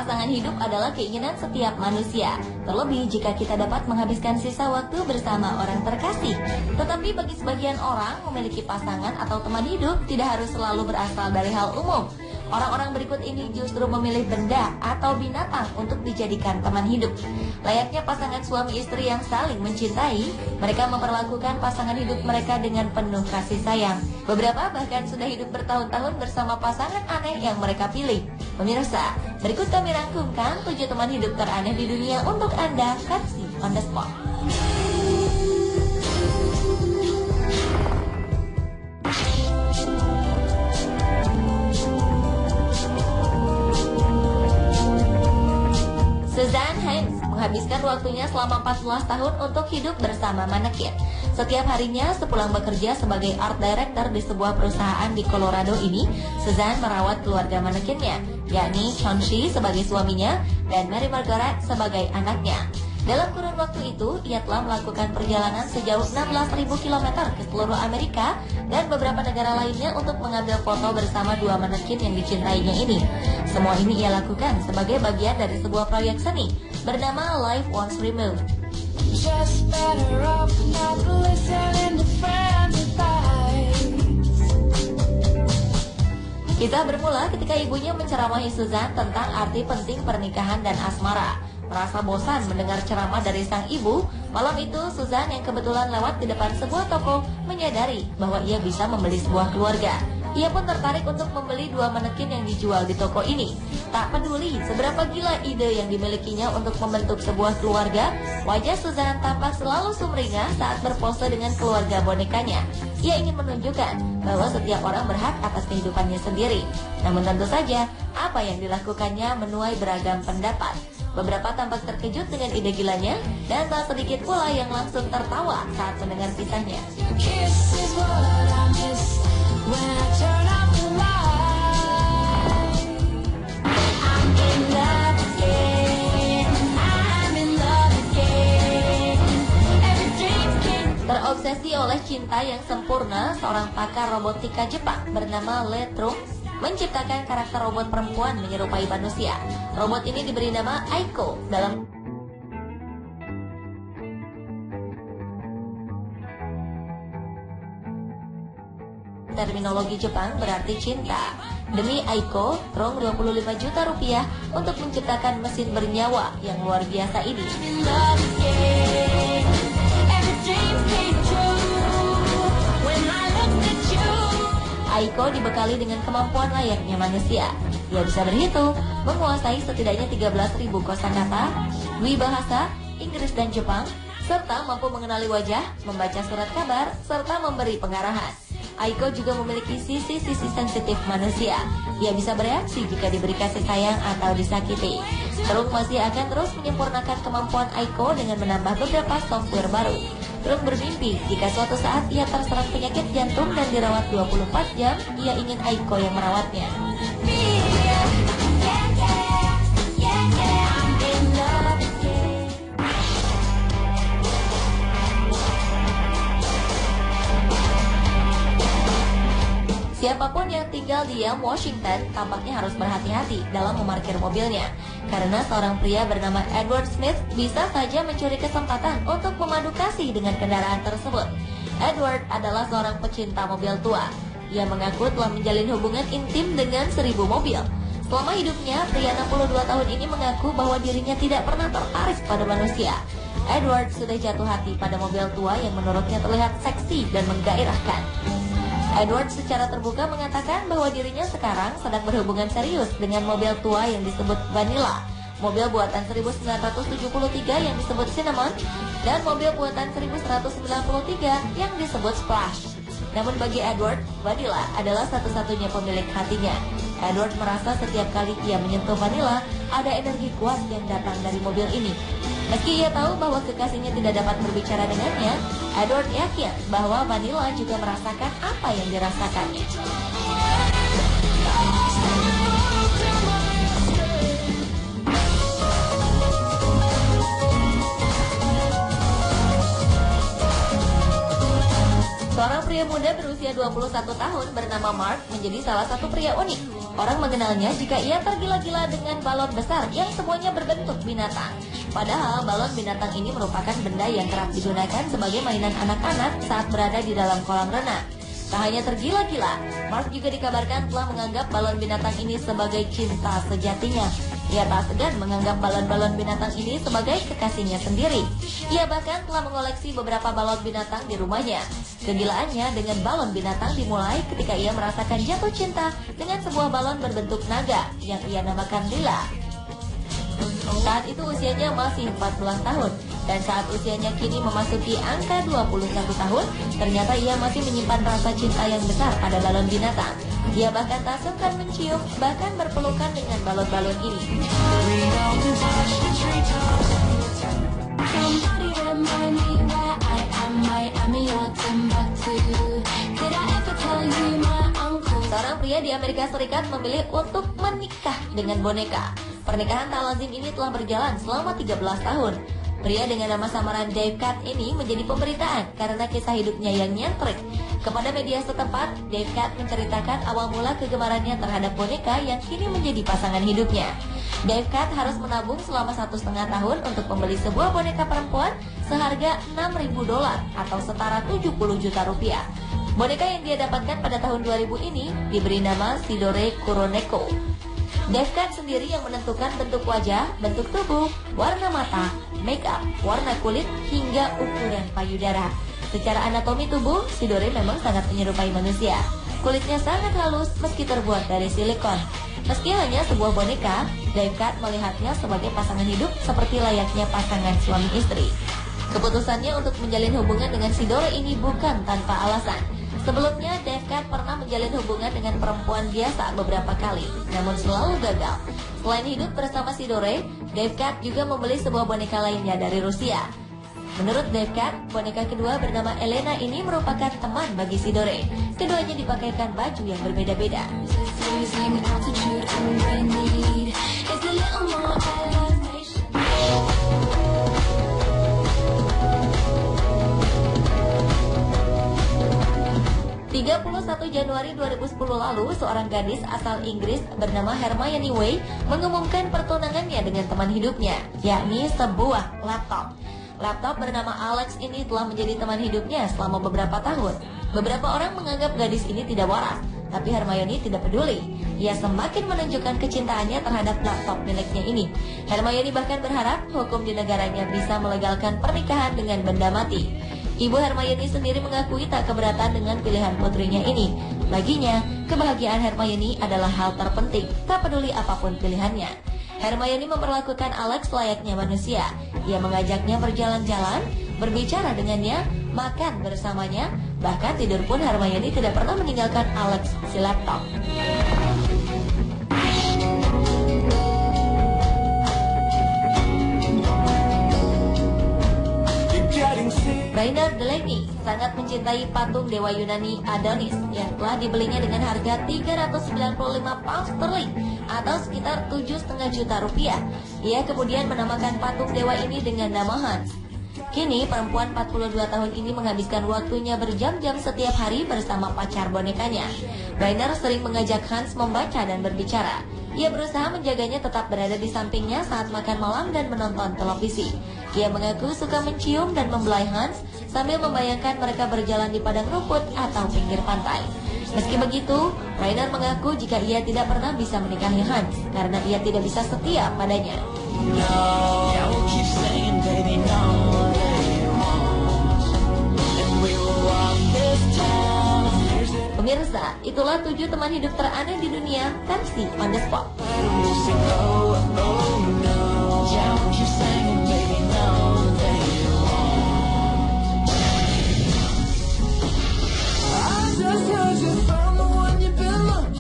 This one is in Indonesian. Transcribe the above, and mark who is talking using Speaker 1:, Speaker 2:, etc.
Speaker 1: pasangan hidup adalah keinginan setiap manusia. Terlebih jika kita dapat menghabiskan sisa waktu bersama orang terkasih. Tetapi bagi sebagian orang, memiliki pasangan atau teman hidup tidak harus selalu berasal dari hal umum. Orang-orang berikut ini justru memilih benda atau binatang untuk dijadikan teman hidup. Layaknya pasangan suami istri yang saling mencintai, mereka memperlakukan pasangan hidup mereka dengan penuh kasih sayang. Beberapa bahkan sudah hidup bertahun-tahun bersama pasangan aneh yang mereka pilih. Pemirsa, berikut kami rangkumkan 7 teman hidup teraneh di dunia untuk Anda, kasih on the spot. Suzanne Haynes menghabiskan waktunya selama 14 tahun untuk hidup bersama manekin. Setiap harinya sepulang bekerja sebagai art director di sebuah perusahaan di Colorado ini, Suzanne merawat keluarga manekinnya, yakni Chauncey sebagai suaminya dan Mary Margaret sebagai anaknya. Dalam kurun waktu itu, ia telah melakukan perjalanan sejauh 16.000 km ke seluruh Amerika dan beberapa negara lainnya untuk mengambil foto bersama 2 manekin yang dicintainya ini. Semua ini ia lakukan sebagai bagian dari sebuah proyek seni bernama Life Once Removed. Kisah bermula ketika ibunya menceramahi Suzanne tentang arti penting pernikahan dan asmara. Merasa bosan mendengar ceramah dari sang ibu, malam itu Suzanne yang kebetulan lewat di depan sebuah toko menyadari bahwa ia bisa membeli sebuah keluarga. Ia pun tertarik untuk membeli 2 manekin yang dijual di toko ini. Tak peduli seberapa gila ide yang dimilikinya untuk membentuk sebuah keluarga, wajah Suzanne tampak selalu sumringah saat berpose dengan keluarga bonekanya. Ia ingin menunjukkan bahwa setiap orang berhak atas kehidupannya sendiri. Namun tentu saja, apa yang dilakukannya menuai beragam pendapat. Beberapa tampak terkejut dengan ide gilanya, dan tak sedikit pula yang langsung tertawa saat mendengar kisahnya. Terobsesi oleh cinta yang sempurna, seorang pakar robotika Jepang bernama Le Trung menciptakan karakter robot perempuan menyerupai manusia. Robot ini diberi nama Aiko dalam terminologi Jepang berarti cinta. Demi Aiko, Trong 25 juta rupiah untuk menciptakan mesin bernyawa yang luar biasa ini. Aiko dibekali dengan kemampuan layaknya manusia. Ia bisa berhitung, menguasai setidaknya 13.000 kosakata, 2 bahasa, Inggris dan Jepang, serta mampu mengenali wajah, membaca surat kabar, serta memberi pengarahan. Aiko juga memiliki sisi-sisi sensitif manusia. Ia bisa bereaksi jika diberi kasih sayang atau disakiti. Trong masih akan terus menyempurnakan kemampuan Aiko dengan menambah beberapa software baru. Trong bermimpi jika suatu saat ia terserang penyakit jantung dan dirawat 24 jam, ia ingin Aiko yang merawatnya. Siapapun yang tinggal di Yelm, Washington tampaknya harus berhati-hati dalam memarkir mobilnya, karena seorang pria bernama Edward Smith bisa saja mencuri kesempatan untuk memadu kasih dengan kendaraan tersebut. Edward adalah seorang pecinta mobil tua. Ia mengaku telah menjalin hubungan intim dengan 1.000 mobil. Selama hidupnya, pria 62 tahun ini mengaku bahwa dirinya tidak pernah tertarik pada manusia. Edward sudah jatuh hati pada mobil tua yang menurutnya terlihat seksi dan menggairahkan. Edward secara terbuka mengatakan bahwa dirinya sekarang sedang berhubungan serius dengan mobil tua yang disebut Vanilla, mobil buatan 1973 yang disebut Cinnamon, dan mobil buatan 1193 yang disebut Splash. Namun bagi Edward, Vanilla adalah satu-satunya pemilik hatinya. Edward merasa setiap kali ia menyentuh Vanilla, ada energi kuat yang datang dari mobil ini. Meski ia tahu bahwa kekasihnya tidak dapat berbicara dengannya, Edward yakin bahwa Vanilla juga merasakan apa yang dirasakannya. Seorang pria muda berusia 21 tahun bernama Mark menjadi salah satu pria unik. Orang mengenalnya jika ia tergila-gila dengan balon besar yang semuanya berbentuk binatang. Padahal balon binatang ini merupakan benda yang kerap digunakan sebagai mainan anak-anak saat berada di dalam kolam renang. Tak hanya tergila-gila, Mark juga dikabarkan telah menganggap balon binatang ini sebagai cinta sejatinya. Ia tak segan menganggap balon-balon binatang ini sebagai kekasihnya sendiri. Ia bahkan telah mengoleksi beberapa balon binatang di rumahnya. Kegilaannya dengan balon binatang dimulai ketika ia merasakan jatuh cinta dengan sebuah balon berbentuk naga yang ia namakan Lila. Saat itu usianya masih 14 tahun, dan saat usianya kini memasuki angka 21 tahun, ternyata ia masih menyimpan rasa cinta yang besar pada balon binatang. Ia bahkan tak sungkan mencium, bahkan berpelukan dengan balon-balon ini. Seorang pria di Amerika Serikat memilih untuk menikah dengan boneka. Pernikahan tak lazim ini telah berjalan selama 13 tahun. Pria dengan nama samaran Dave Cat ini menjadi pemberitaan karena kisah hidupnya yang nyentrik. Kepada media setempat, Dave Cat menceritakan awal mula kegemarannya terhadap boneka yang kini menjadi pasangan hidupnya. Dave Cat harus menabung selama 1,5 tahun untuk membeli sebuah boneka perempuan seharga $6.000 atau setara 70 juta rupiah. Boneka yang dia dapatkan pada tahun 2000 ini diberi nama Sidore Kuroneko. Dave Cat sendiri yang menentukan bentuk wajah, bentuk tubuh, warna mata, make up, warna kulit, hingga ukuran payudara. Secara anatomi tubuh, Sidore memang sangat menyerupai manusia. Kulitnya sangat halus meski terbuat dari silikon. Meski hanya sebuah boneka, Dave Cat melihatnya sebagai pasangan hidup seperti layaknya pasangan suami istri. Keputusannya untuk menjalin hubungan dengan Sidore ini bukan tanpa alasan. Sebelumnya, Dave Cat pernah menjalin hubungan dengan perempuan biasa beberapa kali, namun selalu gagal. Selain hidup bersama Sidore, Dave Cat juga membeli sebuah boneka lainnya dari Rusia. Menurut Dave Cat, boneka kedua bernama Elena ini merupakan teman bagi Sidore. Keduanya dipakaikan baju yang berbeda-beda. 31 Januari 2010 lalu, seorang gadis asal Inggris bernama Hermione Way mengumumkan pertunangannya dengan teman hidupnya, yakni sebuah laptop. Laptop bernama Alex ini telah menjadi teman hidupnya selama beberapa tahun. Beberapa orang menganggap gadis ini tidak waras, tapi Hermione tidak peduli. Ia semakin menunjukkan kecintaannya terhadap laptop miliknya ini. Hermione bahkan berharap hukum di negaranya bisa melegalkan pernikahan dengan benda mati. Ibu Hermione sendiri mengakui tak keberatan dengan pilihan putrinya ini. Baginya, kebahagiaan Hermione adalah hal terpenting, tak peduli apapun pilihannya. Hermione memperlakukan Alex layaknya manusia. Ia mengajaknya berjalan-jalan, berbicara dengannya, makan bersamanya, bahkan tidur pun Hermione tidak pernah meninggalkan Alex si laptop. Rainer Delaney sangat mencintai patung dewa Yunani Adonis yang telah dibelinya dengan harga 395 pound sterling atau sekitar 7,5 juta rupiah. Ia kemudian menamakan patung dewa ini dengan nama Hans. Kini perempuan 42 tahun ini menghabiskan waktunya berjam-jam setiap hari bersama pacar bonekanya. Rainer sering mengajak Hans membaca dan berbicara. Ia berusaha menjaganya tetap berada di sampingnya saat makan malam dan menonton televisi. Ia mengaku suka mencium dan membelai Hans sambil membayangkan mereka berjalan di padang rumput atau pinggir pantai. Meski begitu, Rainer mengaku jika ia tidak pernah bisa menikahi Hans karena ia tidak bisa setia padanya. Pemirsa, itulah 7 teman hidup teraneh di dunia versi On The Spot.